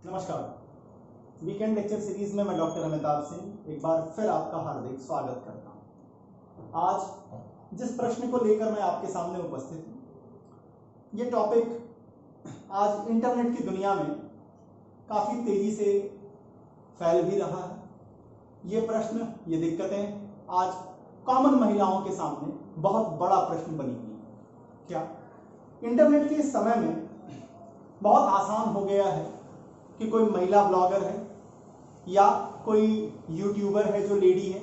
नमस्कार। Weekend lecture series में मैं डॉक्टर अमिताभ सिंह एक बार फिर आपका हार्दिक स्वागत करता हूं। आज जिस प्रश्न को लेकर मैं आपके सामने उपस्थित हूं, ये टॉपिक आज इंटरनेट की दुनिया में काफी तेजी से फैल भी रहा है। ये प्रश्न, ये दिक्कतें आज कॉमन महिलाओं के सामने बहुत बड़ा प्रश्न बनी हुई है। क्या इंटरनेट के इस समय में बहुत आसान हो गया है कि कोई महिला ब्लॉगर है या कोई यूट्यूबर है जो लेडी है,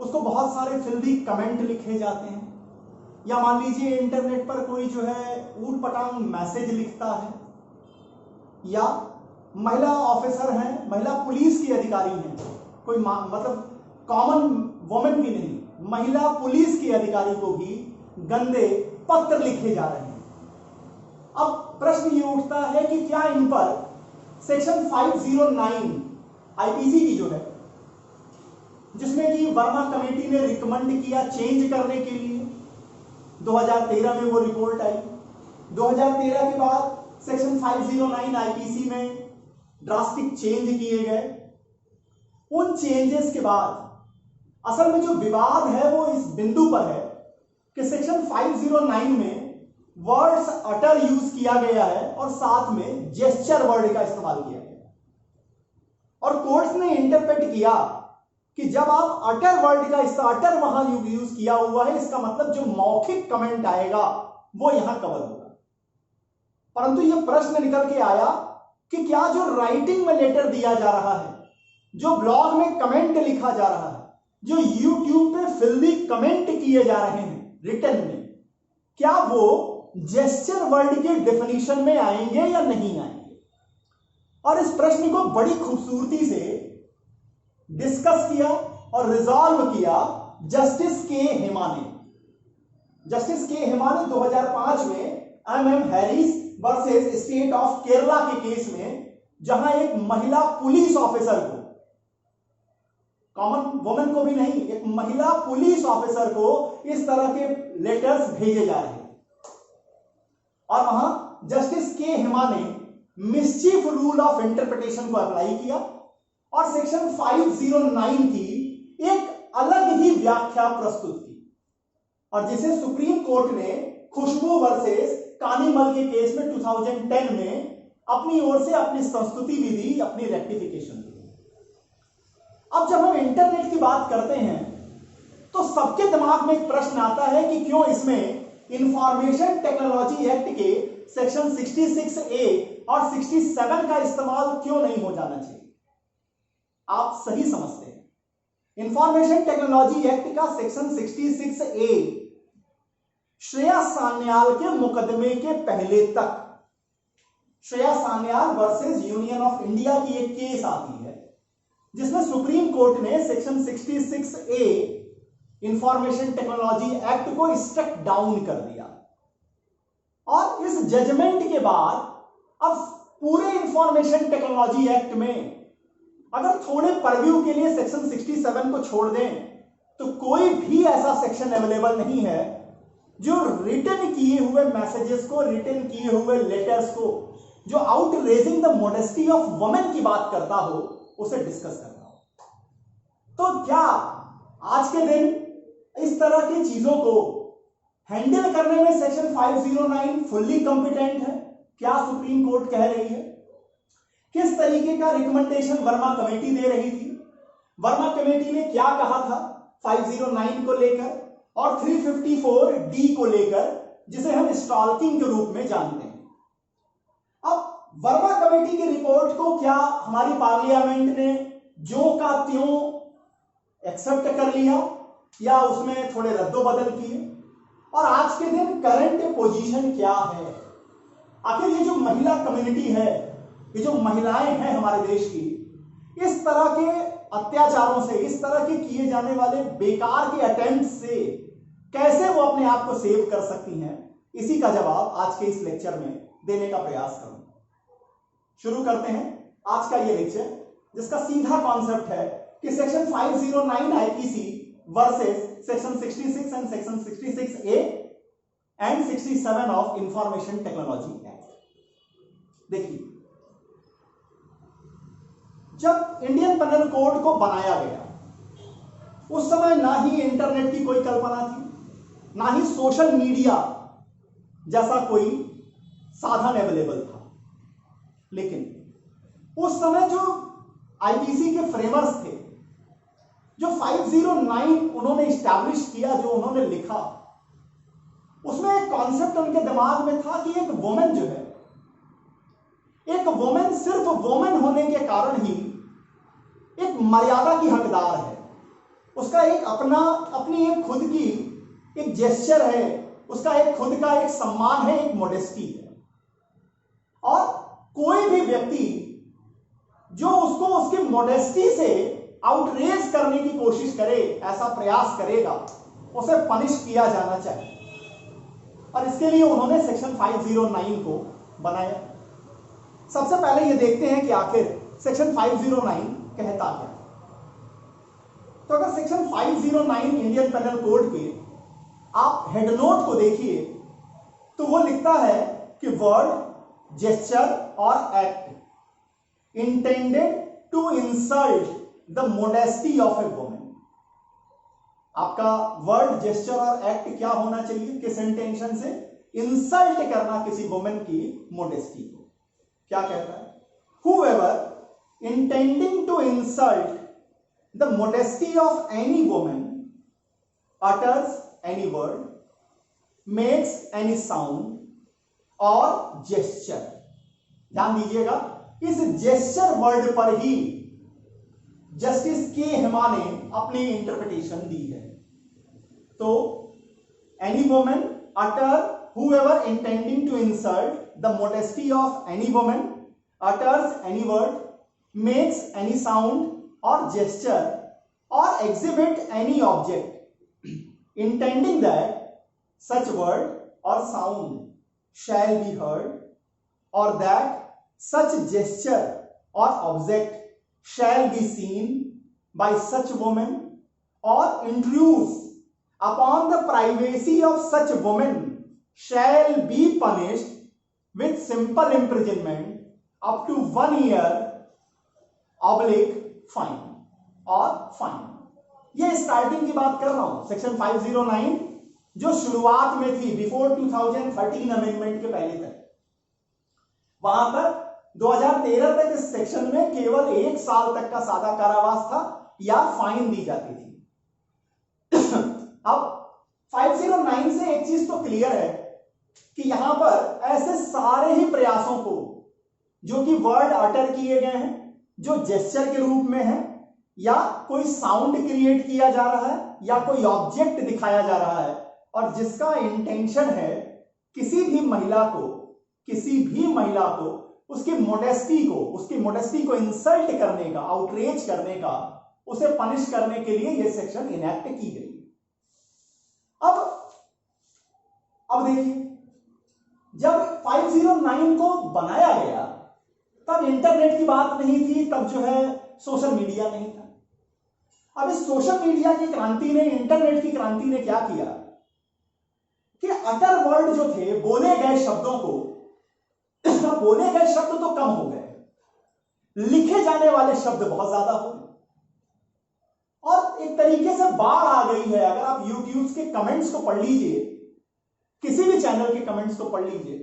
उसको बहुत सारे फिल्मी कमेंट लिखे जाते हैं, या मान लीजिए इंटरनेट पर कोई जो है ऊट पटांग मैसेज लिखता है, या महिला ऑफिसर हैं, महिला पुलिस की अधिकारी हैं, कोई मतलब कॉमन वुमेन भी नहीं, महिला पुलिस के अधिकारी को भी गंदे पत्र लिखे जा रहे हैं। अब प्रश्न ये उठता है कि क्या इन पर सेक्शन 509 आईपीसी की जो है, जिसमें कि वर्मा कमेटी ने रिकमेंड किया चेंज करने के लिए, 2013 में वो रिपोर्ट आई। 2013 के बाद सेक्शन 509 आईपीसी में ड्रास्टिक चेंज किए गए। उन चेंजेस के बाद असल में जो विवाद है वो इस बिंदु पर है कि सेक्शन 509 में वर्ड्स अटर यूज किया गया है और साथ में जेस्चर वर्ड का इस्तेमाल किया गया, और कोर्ट्स ने इंटरप्रेट किया कि जब आप अटर वर्ड का अटर वहां यूज किया हुआ है, इसका मतलब जो मौखिक कमेंट आएगा वो यहां कवर होगा। परंतु यह प्रश्न निकल के आया कि क्या जो राइटिंग में लेटर दिया जा रहा है, जो ब्लॉग में कमेंट लिखा जा रहा है, जो यूट्यूब पे फिल्मी कमेंट किए जा रहे हैं रिटन में, क्या वो जेस्चर वर्ड के डेफिनेशन में आएंगे या नहीं आएंगे। और इस प्रश्न को बड़ी खूबसूरती से डिस्कस किया और रिजॉल्व किया जस्टिस के हेमा ने। जस्टिस के हेमा ने 2005 में M Harris versus state of Kerala के केस में, जहां एक महिला पुलिस ऑफिसर को, कॉमन वुमेन को भी नहीं, एक महिला पुलिस ऑफिसर को इस तरह के लेटर्स भेजे जा रहे हैं, और वहां जस्टिस के हेमा ने मिसचीफ रूल ऑफ इंटरप्रिटेशन को अप्लाई किया और सेक्शन 509 की एक अलग ही व्याख्या प्रस्तुत की, और जिसे सुप्रीम कोर्ट ने खुशबू वर्सेस कानीमल के केस में 2010 में अपनी ओर से अपनी संस्तुति भी दी, अपनी रेक्टिफिकेशन दी। अब जब हम इंटरनेट की बात करते हैं तो सबके दिमाग में एक प्रश्न आता है कि क्यों इसमें इंफॉर्मेशन टेक्नोलॉजी एक्ट के सेक्शन 66A और 67 का इस्तेमाल क्यों नहीं हो जाना चाहिए। आप सही समझते हैं। इंफॉर्मेशन टेक्नोलॉजी एक्ट का सेक्शन 66A श्रेया सान्याल के मुकदमे के पहले तक, Shreya Sanyal versus union of India की एक केस आती है जिसमें सुप्रीम कोर्ट ने section 66A information technology act को स्ट्रक डाउन कर दिया, और इस जजमेंट के बाद अब पूरे इंफॉर्मेशन टेक्नोलॉजी एक्ट में अगर थोड़े परव्यू के लिए सेक्शन 67 को छोड़ दें तो कोई भी ऐसा सेक्शन अवेलेबल नहीं है जो रिटन किए हुए मैसेजेस को, रिटन किए हुए लेटर्स को, जो outraging the modesty of women की बात करता हो, उसे डिस्कस करता हो। तो क्या आज के दिन इस तरह की चीजों को हैंडल करने में सेक्शन 509 फुल्ली कॉम्पिटेंट है? क्या सुप्रीम कोर्ट कह रही है? किस तरीके का रिकमेंडेशन वर्मा कमेटी दे रही थी? वर्मा कमेटी ने क्या कहा था 509 को लेकर और 354D को लेकर, जिसे हम स्टॉकिंग के रूप में जानते हैं। अब वर्मा कमेटी की रिपोर्ट को क्या हमारी पार्लियामेंट ने ज्यों का त्यों एक्सेप्ट कर लिया या उसमें थोड़े रद्दोबदल किए? और आज के दिन करंट पोजीशन क्या है? आखिर ये जो महिला कम्युनिटी है, ये जो महिलाएं हैं हमारे देश की, इस तरह के अत्याचारों से, इस तरह के किए जाने वाले बेकार के अटेम्प्ट से कैसे वो अपने आप को सेव कर सकती हैं, इसी का जवाब आज के इस लेक्चर में देने का प्रयास करूंगा। शुरू करते हैं आज का ये लेक्चर, जिसका सीधा कॉन्सेप्ट है कि section 509 IPC versus section 66 and section 66A and 67 of information technology act. देखिए, जब इंडियन पेनल कोड को बनाया गया उस समय ना ही इंटरनेट की कोई कल्पना थी, ना ही सोशल मीडिया जैसा कोई साधन अवेलेबल था। लेकिन उस समय जो आईपीसी के फ्रेमर्स थे, जो 509 उन्होंने इस्टैब्लिश किया, जो उन्होंने लिखा, उसमें एक कॉन्सेप्ट उनके दिमाग में था कि एक वुमेन जो है, एक वुमेन सिर्फ वुमेन होने के कारण ही एक मर्यादा की हकदार है। उसका एक अपनी एक खुद की एक जेस्चर है, उसका एक खुद का एक सम्मान है, एक मोडेस्टी है। और कोई भी व्यक्ति जो उसको उसकी मोडेस्टी से आउटरेज करने की कोशिश करे, ऐसा प्रयास करेगा, उसे पनिश किया जाना चाहिए। और इसके लिए उन्होंने सेक्शन 509 को बनाया। सबसे पहले ये देखते हैं कि आखिर सेक्शन 509 कहता क्या। तो अगर सेक्शन 509 इंडियन पेनल कोड के आप हेड नोट को देखिए तो वो लिखता है कि वर्ड, जेस्चर और act intended to insult the modesty of a women. आपका वर्ड, जेस्चर और एक्ट क्या होना चाहिए? किस इंटेंशन से? इंसल्ट करना किसी वुमेन की मोडेस्टी को। क्या कहता है? Whoever intending to insult the modesty of any woman utters any word, makes any sound और gesture। ध्यान दीजिएगा, इस जेस्चर वर्ड पर ही जस्टिस के हेमा ने अपनी इंटरप्रिटेशन दी है। तो any women utter, whoever intending to insult the modesty of any woman utters any word, makes any sound or gesture or exhibit any object intending that such word or sound shall be heard, or that such gesture or object shall be seen by such woman, or intrudes upon the privacy of such woman shall be punished with simple imprisonment up to 1 year / fine और fine. ये starting की बात कर रहा हूं, section 509 जो शुरुआत में थी, बिफोर 2013 अमेंडमेंट के पहले तक। वहां पर 2013 तक इस सेक्शन में केवल 1 साल तक का सादा कारावास था या फाइन दी जाती थी। अब 509 से एक चीज तो क्लियर है कि यहां पर ऐसे सारे ही प्रयासों को जो कि वर्ड अटर किए गए हैं, जो जेस्चर के रूप में है, या कोई साउंड क्रिएट किया जा रहा है, या कोई ऑब्जेक्ट दिखाया जा रहा है, और जिसका इंटेंशन है किसी भी महिला को उसकी मोडेस्टी को इंसल्ट करने का, आउटरेज करने का, उसे पनिश करने के लिए यह सेक्शन इनेक्ट की गई। अब देखिए, जब 509 को बनाया गया तब इंटरनेट की बात नहीं थी, तब जो है सोशल मीडिया नहीं था। अब इस सोशल मीडिया की क्रांति ने, इंटरनेट की क्रांति ने क्या किया कि अटर वर्ड जो थे, बोले गए शब्दों को, बोले गए शब्द तो कम हो गए, लिखे जाने वाले शब्द बहुत ज्यादा हो गए, और एक तरीके से बाढ़ आ गई है। अगर आप यूट्यूब के कमेंट्स को पढ़ लीजिए, किसी भी चैनल के कमेंट्स को पढ़ लीजिए,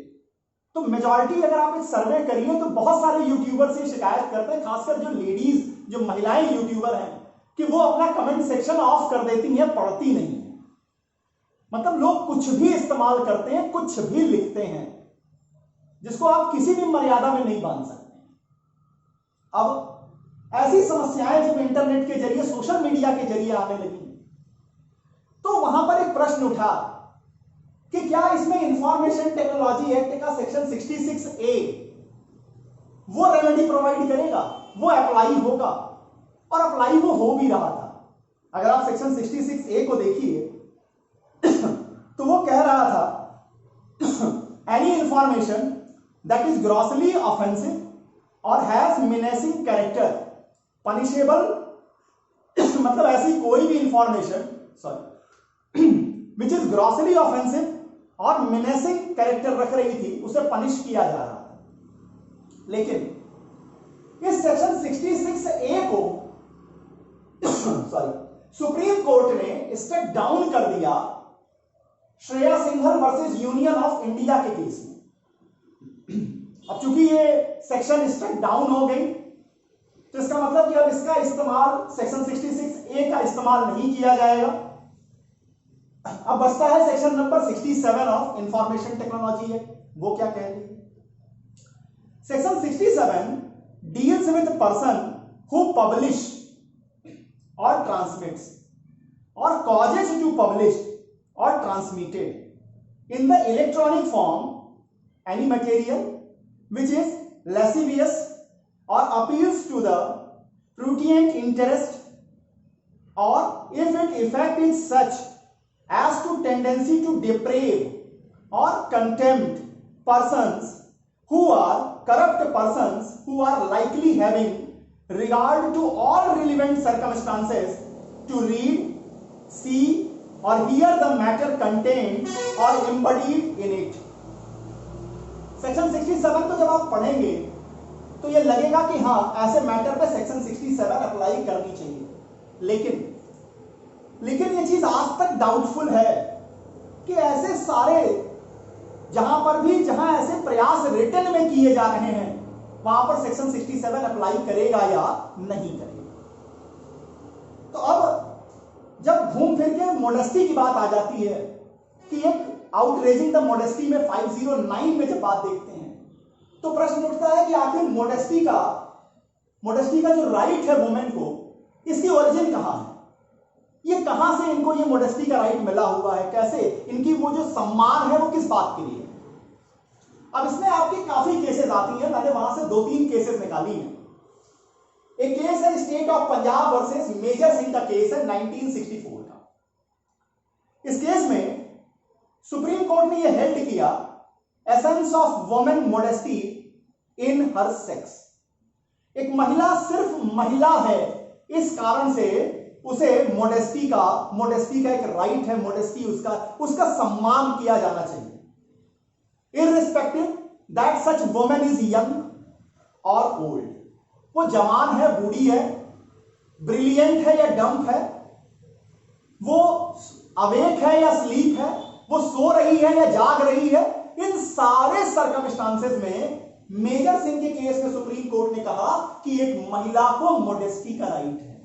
तो मेजॉरिटी अगर आप एक सर्वे करिए तो बहुत सारे यूट्यूबर से शिकायत करते हैं, खासकर जो लेडीज, जो महिलाएं यूट्यूबर हैं, कि वो अपना कमेंट सेक्शन ऑफ कर देती हैं, पढ़ती नहीं है। मतलब लोग कुछ भी इस्तेमाल करते हैं, कुछ भी लिखते हैं, जिसको आप किसी भी मर्यादा में नहीं बांध सकते। अब ऐसी समस्याएं जब इंटरनेट के जरिए, सोशल मीडिया के जरिए आने लगी, तो वहां पर एक प्रश्न उठा कि क्या इसमें इंफॉर्मेशन टेक्नोलॉजी एक्ट का सेक्शन 66A वो रेमेडी प्रोवाइड करेगा, वो अप्लाई होगा, और अप्लाई वो हो भी रहा था। अगर आप सेक्शन 66A को देखिए तो वो कह रहा था any information that is grossly offensive और हैज मेनेसिंग कैरेक्टर पनिशेबल मतलब ऐसी कोई भी information which is grossly offensive और मेनेसिंग कैरेक्टर रख रही थी, उसे पनिश किया जा रहा था। लेकिन इस सेक्शन 66A को सुप्रीम कोर्ट ने स्टेप डाउन कर दिया Shreya Singhal versus union of India के केस में। अब चूंकि ये सेक्शन स्टेप डाउन हो गई तो इसका मतलब कि अब इसका इस्तेमाल सेक्शन 66A का इस्तेमाल नहीं किया जाएगा। अब बचता है section number 67 of information technology है। वो क्या कह रही है? Section 67 deals with person who publish और ट्रांसमिट्स और कॉजेज टू पब्लिश और transmitted in the electronic form any material which is lascivious or appeals to the prurient interest, or if its effect is such as to tendency to deprave or contempt persons who are corrupt persons who are likely having regard to all relevant circumstances to read, see or hear the matter contained or embodied in it। Section 67 तो जब आप पढ़ेंगे तो ये लगेगा कि हाँ ऐसे मैटर पे सेक्शन 67 अप्लाई करनी चाहिए, लेकिन ये चीज आज तक डाउटफुल है कि ऐसे सारे जहां ऐसे प्रयास रिटन में किए जा रहे हैं वहां पर सेक्शन 67 अप्लाई करेगा या नहीं करेगा। तो अब जब घूम फिर के मोडेस्टी की बात आ जाती है कि एक आउटरेजिंग द मोडेस्टी में 509 में जब बात देखते हैं तो प्रश्न उठता है कि आखिर मोडेस्टी का जो राइट है वुमेन को, इसकी ओरिजिन कहां है? ये कहां से इनको ये मोडेस्टी का राइट मिला हुआ है? कैसे इनकी वो जो सम्मान है वो किस बात के लिए? अब इसमें आपकी काफी केसेस आती हैं। मैंने वहां से 2-3 केसेस निकाली हैं। एक केस है state of Punjab versus major Singh का केस है 1964 का। इस केस में सुप्रीम कोर्ट ने यह हेल्ड किया essence of women modesty in her sex. एक महिला सिर्फ महिला है, इस कारण से उसे मोडेस्टी का एक राइट है, मोडेस्टी उसका सम्मान किया जाना चाहिए irrespective that such women is young और ओल्ड। वो जवान है, बूढ़ी है, ब्रिलियंट है या डम्प है, वो अवेक है या स्लीप है, वो सो रही है या जाग रही है। इन सारे सर्कमस्टांसेस में मेजर सिंह के केस में सुप्रीम कोर्ट ने कहा कि एक महिला को मोडेस्टी का राइट है,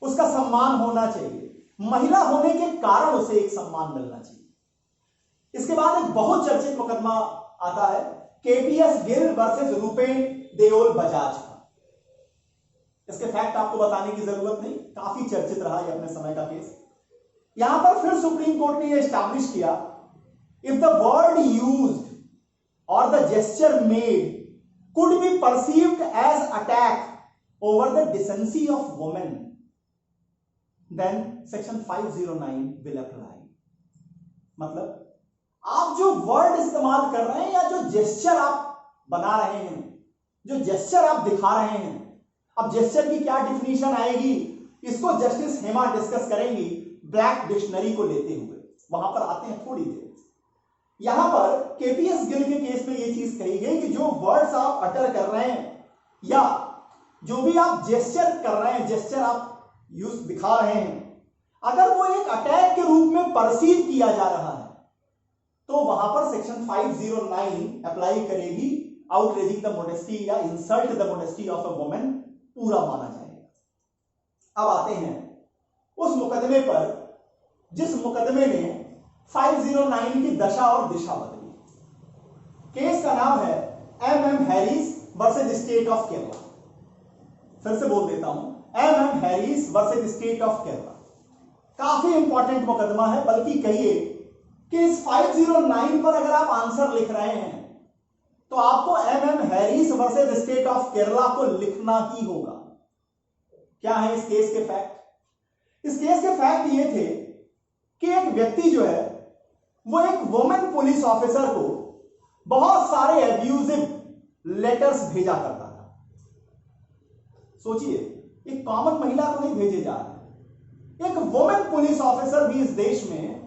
उसका सम्मान होना चाहिए, महिला होने के कारण उसे एक सम्मान मिलना चाहिए। इसके बाद एक बहुत चर्चित मुकदमा आता है केपीएस गिल वर्सेस रूपेन देओल बजाज का। इसके फैक्ट आपको बताने की जरूरत नहीं, काफी चर्चित रहा है अपने समय का केस। यहां पर फिर सुप्रीम कोर्ट ने यह एस्टैब्लिश किया इफ द वर्ड यूज्ड और the gesture made could be perceived as attack over the decency of women then section 509 will apply. मतलब आप जो वर्ड इस्तेमाल कर रहे हैं या जो जेस्चर आप बना रहे हैं, जो जेस्चर आप दिखा रहे हैं, अब जेस्चर की क्या डिफिनीशन आएगी इसको जस्टिस हेमा डिस्कस करेंगी ब्लैक डिक्शनरी को लेते हुए, वहां पर आते हैं थोड़ी देर। यहां पर केपीएस गिल के केस में यह चीज कही गई कि जो वर्ड्स आप अटर कर रहे हैं या जो भी आप जेस्चर कर रहे हैं, जेस्चर आप यूज दिखा रहे हैं, अगर वो एक अटैक के रूप में परसीव किया जा रहा है तो वहां पर सेक्शन 509 अप्लाई करेगी। आउटरेजिंग द मोडेस्टी या insult the modesty of a women पूरा माना जाएगा। अब आते हैं उस मुकदमे पर जिस मुकदमे ने 509 की दशा और दिशा बदली। केस का नाम है MM Harris versus state of Kerala. फिर से बोल देता हूं, MM Harris versus state of Kerala. काफी इंपॉर्टेंट मुकदमा है, बल्कि कहिए कि इस 509 पर अगर आप आंसर लिख रहे हैं तो आपको MM Harris versus state of Kerala को लिखना ही होगा। क्या है इस केस के फैक्ट? इस केस के फैक्ट ये थे कि एक व्यक्ति जो है वो एक वुमेन पुलिस ऑफिसर को बहुत सारे एब्यूजिव लेटर्स भेजा करता था। सोचिए, एक कॉमन महिला को नहीं भेजे जा रहे, एक वुमेन पुलिस ऑफिसर भी इस देश में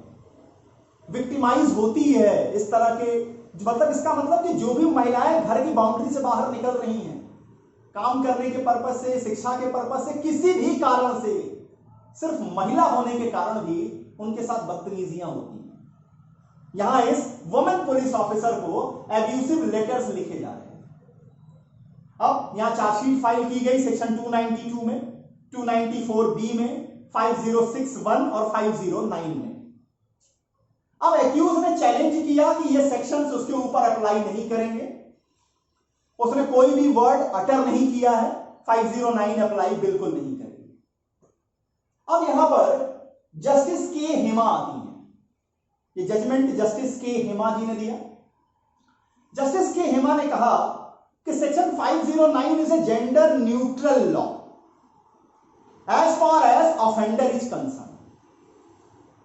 विक्टिमाइज होती है इस तरह के। मतलब इसका मतलब कि जो भी महिलाएं घर की बाउंड्री से बाहर निकल रही हैं काम करने के पर्पज से, शिक्षा के पर्पज से, किसी भी कारण से, सिर्फ महिला होने के कारण भी उनके साथ बदतमीजियां होती हैं। यहां इस वुमेन पुलिस ऑफिसर को एब्यूसिव लेटर्स लिखे जा रहे हैं। अब यहां चार्जशीट फाइल की गई सेक्शन 292 में, 294B में, 5061 और 509 में। अब एक्यूज ने चैलेंज किया कि ये सेक्शंस उसके ऊपर अप्लाई नहीं करेंगे, उसने कोई भी वर्ड अटर नहीं किया है, 509 अप्लाई बिल्कुल नहीं करेगी। अब यहां पर जस्टिस के हेमा आती है, ये जजमेंट जस्टिस के हेमा जी ने दिया। जस्टिस के हेमा ने कहा कि section 509 is a gender neutral law as far as offender is concern.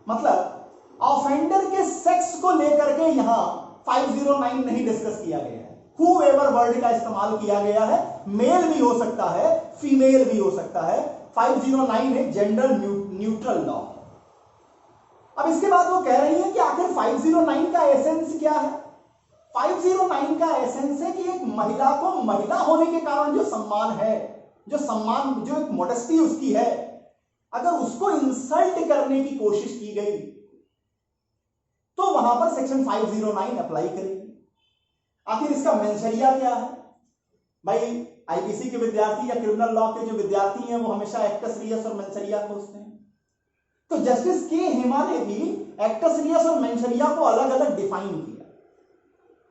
मतलब ऑफेंडर के सेक्स को लेकर के यहां 509 नहीं डिस्कस किया गया है। हूएवर वर्ड का इस्तेमाल किया गया है, मेल भी हो सकता है, फीमेल भी हो सकता है। 509 है जेंडर न्यूट्रल लॉ। अब इसके बाद वो कह रही है कि आखिर 509 का एसेंस क्या है। 509 का एसेंस है कि एक महिला को महिला होने के कारण जो सम्मान है, जो एक मोडेस्टी उसकी है, अगर उसको इंसल्ट करने की कोशिश की गई तो वहां पर सेक्शन 509 अप्लाई करेगी। आखिर इसका मेंशरिया क्या है? भाई आईपीसी के विद्यार्थी या क्रिमिनल लॉ के जो विद्यार्थी हैं वो हमेशा एक्टस रियस और मेंशरिया खोजते हैं। तो जस्टिस के हेमा ने भी एक्टस रियस और मेंशरिया को अलग अलग डिफाइन किया।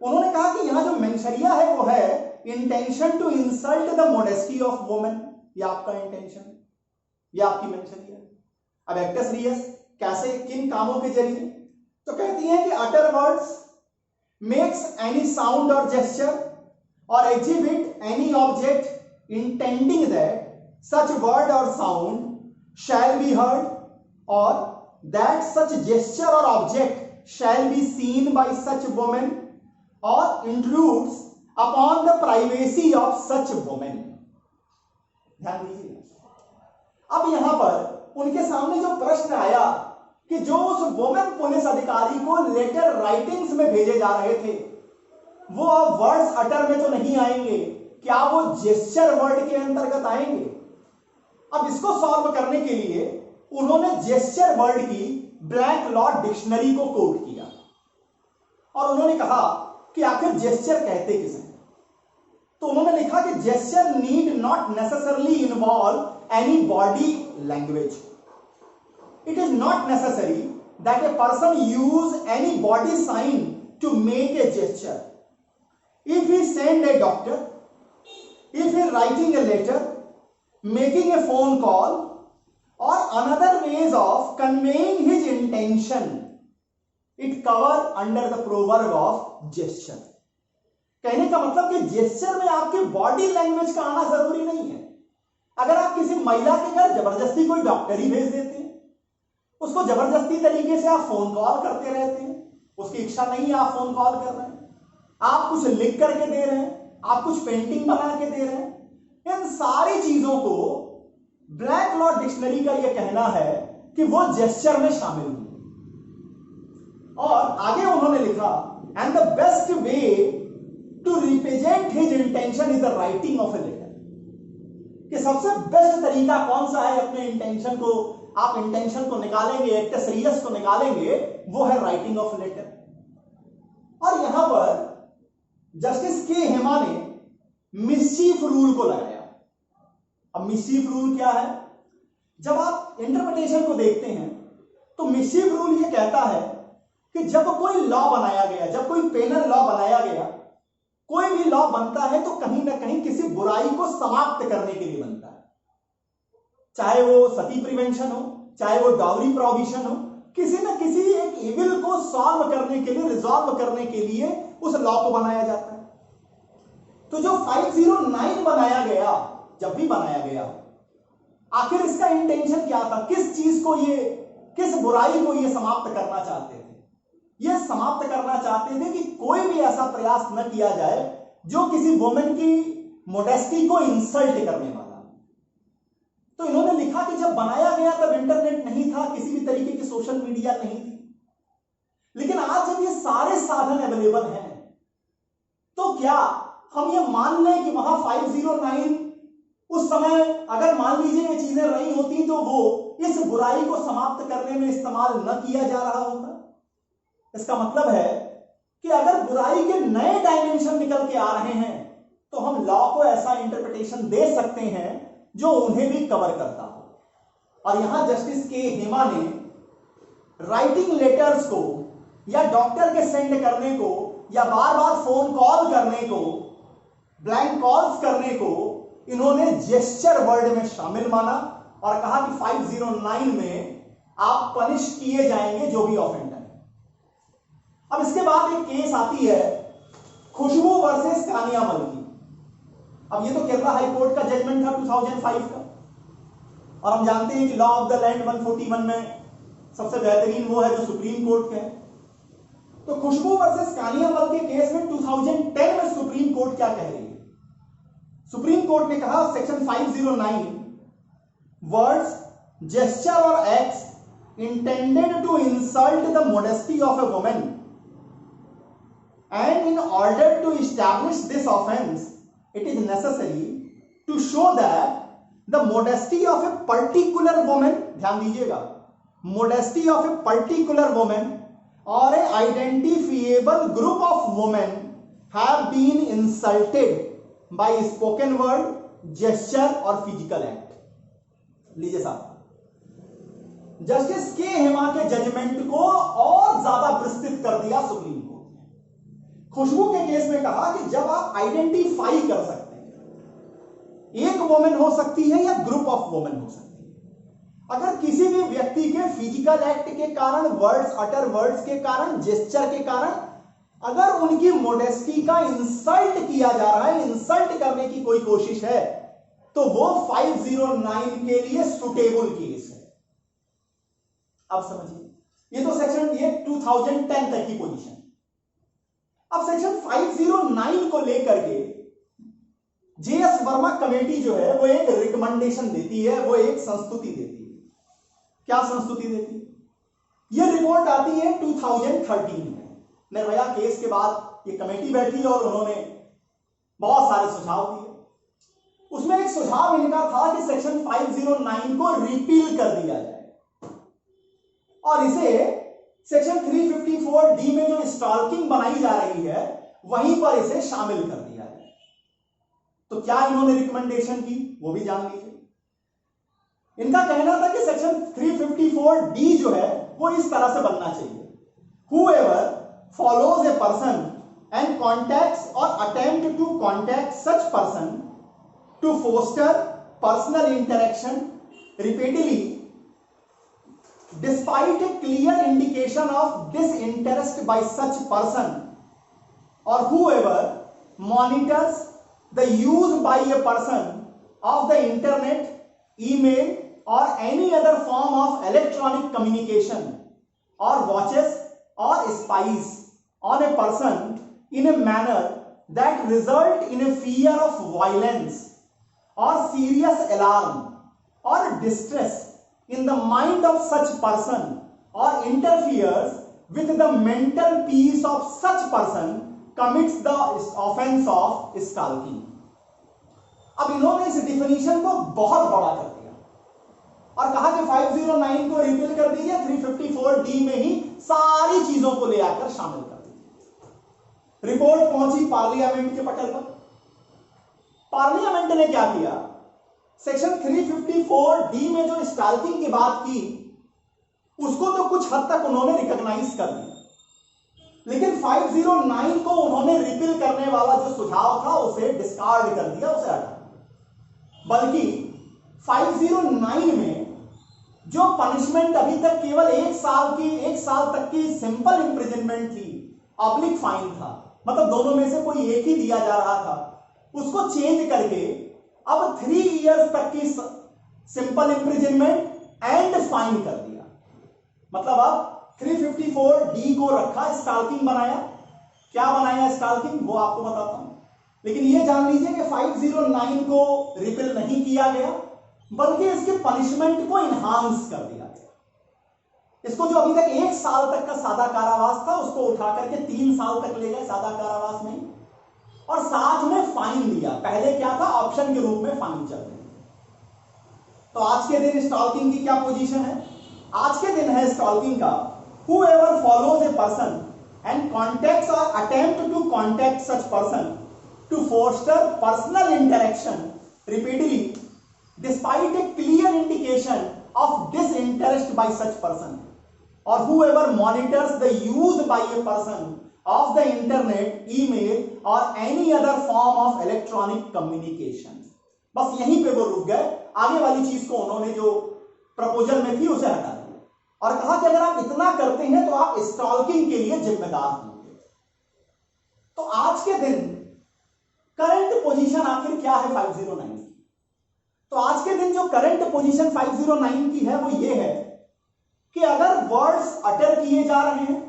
उन्होंने कहा कि यहां जो मेंशरिया है वो है intention to insult the modesty of women. ये आपका इंटेंशन, ये आपकी मेंशरिया। अब एक्टस रियस कैसे, किन कामों के जरिए? तो कहती है कि अटर words, makes any sound or gesture or exhibit any object intending that such word or sound shall be heard or that such gesture or object shall be seen by such woman or intrudes upon the privacy of such woman। ध्यान दीजिए। अब यहां पर उनके सामने जो प्रश्न आया कि जो उस वुमेन पुलिस अधिकारी को लेटर राइटिंग्स में भेजे जा रहे थे वो अब वर्ड्स अटर में तो नहीं आएंगे, क्या वो जेस्चर वर्ड के अंतर्गत आएंगे? अब इसको सॉल्व करने के लिए उन्होंने जेस्चर वर्ड की ब्लैक लॉ डिक्शनरी को कोट किया और उन्होंने कहा कि आखिर जेस्चर कहते किसे? तो उन्होंने लिखा कि gesture need not necessarily involve any body language. It is not necessary that a person use any body sign to make a gesture. If he send a doctor, if he writing a letter, making a phone call, or another ways of conveying his intention, it cover under the proverb of gesture. कहने का मतलब कि gesture में आपके body language का आना जरूरी नहीं है। अगर आप किसी महिला के घर जबरदस्ती कोई डॉक्टर ही भेज देते हैं, उसको जबरदस्ती तरीके से आप फोन कॉल करते रहते हैं, उसकी इच्छा नहीं है, आप फोन कॉल कर रहे हैं, आप कुछ लिख करके दे रहे हैं, आप कुछ पेंटिंग बना के दे रहे हैं, इन सारी चीजों को ब्लैक लॉ डिक्शनरी का यह कहना है कि वो जेस्चर में शामिल हुए। और आगे उन्होंने लिखा and the best way to represent his intention is the writing of a letter. कि सबसे बेस्ट तरीका कौन सा है अपने इंटेंशन को, आप इंटेंशन को निकालेंगे, एक्टस रियस को निकालेंगे, वो है राइटिंग ऑफ लेटर। और यहां पर जस्टिस के हेमा ने मिसचीफ रूल को लगाया। अब मिसचीफ रूल क्या है? जब आप इंटरप्रिटेशन को देखते हैं तो मिसचीफ रूल ये कहता है कि जब कोई लॉ बनाया गया, जब कोई पेनल लॉ बनाया गया, कोई भी लॉ बनता है तो कहीं ना कहीं किसी बुराई को समाप्त करने के लिए बनता है। चाहे वो सती प्रिवेंशन हो, चाहे वो डाउरी प्रोहिबिशन हो, किसी न किसी एक इविल को सॉल्व करने के लिए, रिजॉल्व करने के लिए उस लॉ को बनाया जाता है। तो जो 509 बनाया गया, जब भी बनाया गया, आखिर इसका इंटेंशन क्या था? किस चीज को ये, किस बुराई को ये समाप्त करना चाहते थे? ये समाप्त करना चाहते थे कि कोई भी ऐसा प्रयास न किया जाए जो किसी वुमेन की मोडेस्टी को इंसल्ट करने वाला। तो इन्होंने लिखा कि जब बनाया गया तब इंटरनेट नहीं था, किसी भी तरीके की सोशल मीडिया नहीं थी, लेकिन आज जब ये सारे साधन अवेलेबल हैं तो क्या हम ये मान लें कि वहां 509 उस समय अगर मान लीजिए ये चीजें रही होती तो वो इस बुराई को समाप्त करने में इस्तेमाल न किया जा रहा होता। इसका मतलब है कि अगर बुराई के नए डायमेंशन निकल के आ रहे हैं तो हम लॉ को ऐसा इंटरप्रिटेशन दे सकते हैं जो उन्हें भी कवर करता हो। और यहां जस्टिस के हेमा ने राइटिंग लेटर्स को या डॉक्टर के सेंड करने को या बार बार फोन कॉल करने को, ब्लैंक कॉल्स करने को इन्होंने जेस्चर वर्ड में शामिल माना और कहा कि 509 में आप पनिश किए जाएंगे जो भी ऑफेंडर है। अब इसके बाद एक केस आती है खुशबू वर्सेस कानियामल की। अब ये तो केरला हाई कोर्ट का जजमेंट था 2005 का, और हम जानते हैं कि लॉ ऑफ द लैंड 141 में सबसे बेहतरीन वो है जो सुप्रीम कोर्ट के है। तो खुशबू वर्सेस कानियामल के केस में 2010 में सुप्रीम कोर्ट क्या कह रही है? सुप्रीम कोर्ट ने कहा सेक्शन 509 वर्ड्स, जेस्चर और acts intended to insult the modesty of a woman, and in order to establish this offense it is necessary to show that the modesty of a particular woman, ध्यान दीजिएगा, modesty of a particular woman or a identifiable group of women have been insulted by spoken word, gesture और physical act। लीजिए साहब, justice के हेमा के judgement को और ज्यादा विस्तृत कर दिया सुप्रीम कोर्ट ने। खुशबू के केस में कहा कि जब आप आइडेंटिफाई कर सकते हैं, एक वुमेन हो सकती है या ग्रुप ऑफ वुमेन हो सकती है, अगर किसी भी व्यक्ति के फिजिकल एक्ट के कारण, वर्ड्स, अटर वर्ड्स के कारण, जेस्चर के कारण अगर उनकी मोडेस्टी का इंसल्ट किया जा रहा है, इंसल्ट करने की कोई कोशिश है, तो वो 509 के लिए सुटेबल केस है। अब समझिए, ये तो सेक्शन, ये 2010 तक की पोजीशन। अब सेक्शन 509 को लेकर के जेएस वर्मा कमेटी जो है वो एक रिकमेंडेशन देती है, वो एक संस्तुति देती है। क्या संस्तुति देती है? ये रिपोर्ट आती है 2013 में। निर्भया केस के बाद ये कमेटी बैठी और उन्होंने बहुत सारे सुझाव दिए। उसमें एक सुझाव इनका था कि सेक्शन 509 को रिपील कर दिया जाए और इसे सेक्शन 354D में जो स्टॉकिंग बनाई जा रही है वहीं पर इसे शामिल कर दिया जाए। तो क्या इन्होंने रिकमेंडेशन की वो भी जान लीजिए। इनका कहना था कि सेक्शन 354D जो है वो इस तरह से बनना चाहिए, whoever follows a person and contacts or attempt to contact such person to foster personal interaction repeatedly despite a clear indication of disinterest by such person, or whoever monitors the use by a person of the internet, email or any other form of electronic communication, or watches or spies on a person in a manner that result in a fear of violence or serious alarm or distress in the mind of such person or interferes with the mental peace of such person commits the offense of stalking। अब इन्होंने इस definition को बहुत बड़ा कर दिया और कहा कि 509 को रिपील कर दीजिए, 354D में ही सारी चीजों को ले आकर शामिल कर दीजिए। रिपोर्ट पहुंची पार्लियामेंट के पटल पर। पार्लियामेंट ने क्या किया, सेक्शन 354D में जो स्टॉकिंग की बात की उसको तो कुछ हद तक उन्होंने रिकॉग्नाइज कर दिया, लेकिन 509 को उन्होंने रिपील करने वाला जो सुझाव था उसे डिस्कार्ड कर दिया, उसे हटा दिया। बल्कि 509 में जो पनिशमेंट अभी तक केवल 1 साल तक की सिंपल इंप्रिजनमेंट थी, पब्लिक फाइन था, मतलब दोनों में से कोई एक ही दिया जा रहा था, उसको चेंज करके अब 3 इयर्स तक की सिंपल इंप्रिजनमेंट एंड फाइन कर दिया। मतलब अब 354D को रखा, स्टॉकिंग बनाया। क्या बनाया स्टॉकिंग वो आपको बताता हूं, लेकिन ये जान लीजिए कि 509 को रिपील नहीं किया गया, बल्कि इसके पनिशमेंट को इनहांस कर दिया गया। इसको जो अभी तक 1 साल तक का सादा कारावास था उसको उठा करके 3 साल तक ले गए सादा कारावास में, और साथ में फाइन दिया। पहले क्या था, ऑप्शन के रूप में फाइन चल रही। तो आज के दिन स्टॉकिंग की क्या पोजीशन है? आज के दिन है स्टॉकिंग का whoever follows a person and contacts or attempt to contact such person to foster personal interaction repeatedly despite a clear indication of disinterest by such person, or whoever monitors the use by a person of the internet, email or any other form of electronic communication. बस यहीं पे वो रुक गए, आगे वाली चीज को उन्होंने जो प्रपोजल में थी उसे हटा दिया और कहा कि अगर आप इतना करते हैं तो आप स्टॉकिंग के लिए जिम्मेदार होंगे। तो आज के दिन करंट पोजीशन आखिर क्या है 509 की? तो आज के दिन जो करंट पोजीशन 509 की है वो ये है कि अगर वर्ड्स अटर किए जा रहे हैं,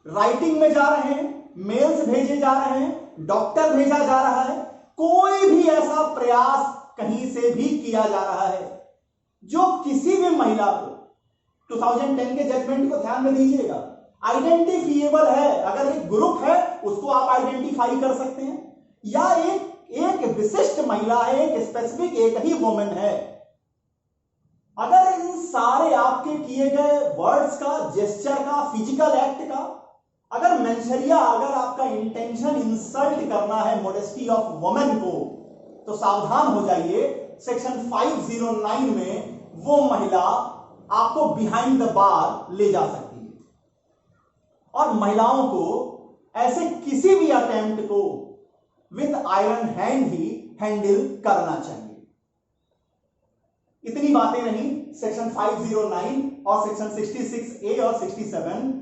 राइटिंग में जा रहे हैं, मेल्स भेजे जा रहे हैं, डॉक्टर भेजा जा रहा है, कोई भी ऐसा प्रयास कहीं से भी किया जा रहा है जो किसी भी महिला को 2010 के जजमेंट को ध्यान में दीजिएगा, आइडेंटिफिएबल है। अगर एक ग्रुप है उसको आप आइडेंटिफाई कर सकते हैं, या एक विशिष्ट महिला है, एक स्पेसिफिक एक ही वुमेन है। अगर इन सारे आपके किए गए वर्ड्स का, जेस्चर का, फिजिकल एक्ट का अगर मेंशरिया, अगर आपका इंटेंशन इंसल्ट करना है मॉडेस्टी ऑफ वुमेन को, तो सावधान हो जाइए, सेक्शन 509 में वो महिला आपको बिहाइंड द बार ले जा सकती है और महिलाओं को ऐसे किसी भी अटेम्प्ट को with iron hand he handle करना चाहिए। इतनी बातें नहीं, सेक्शन 509 और सेक्शन 66A और 67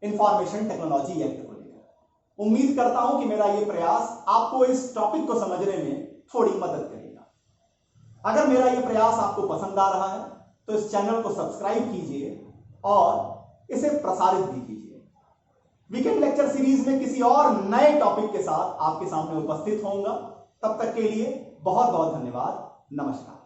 इंफॉर्मेशन टेक्नोलॉजी एक्ट को लेकर। उम्मीद करता हूं कि मेरा यह प्रयास आपको इस टॉपिक को समझने में थोड़ी मदद करेगा। अगर मेरा यह प्रयास आपको पसंद आ रहा है तो इस चैनल को सब्सक्राइब कीजिए और इसे प्रसारित भी कीजिए। वीकेंड लेक्चर सीरीज में किसी और नए टॉपिक के साथ आपके सामने उपस्थित होऊंगा। तब तक के लिए बहुत बहुत धन्यवाद। नमस्कार।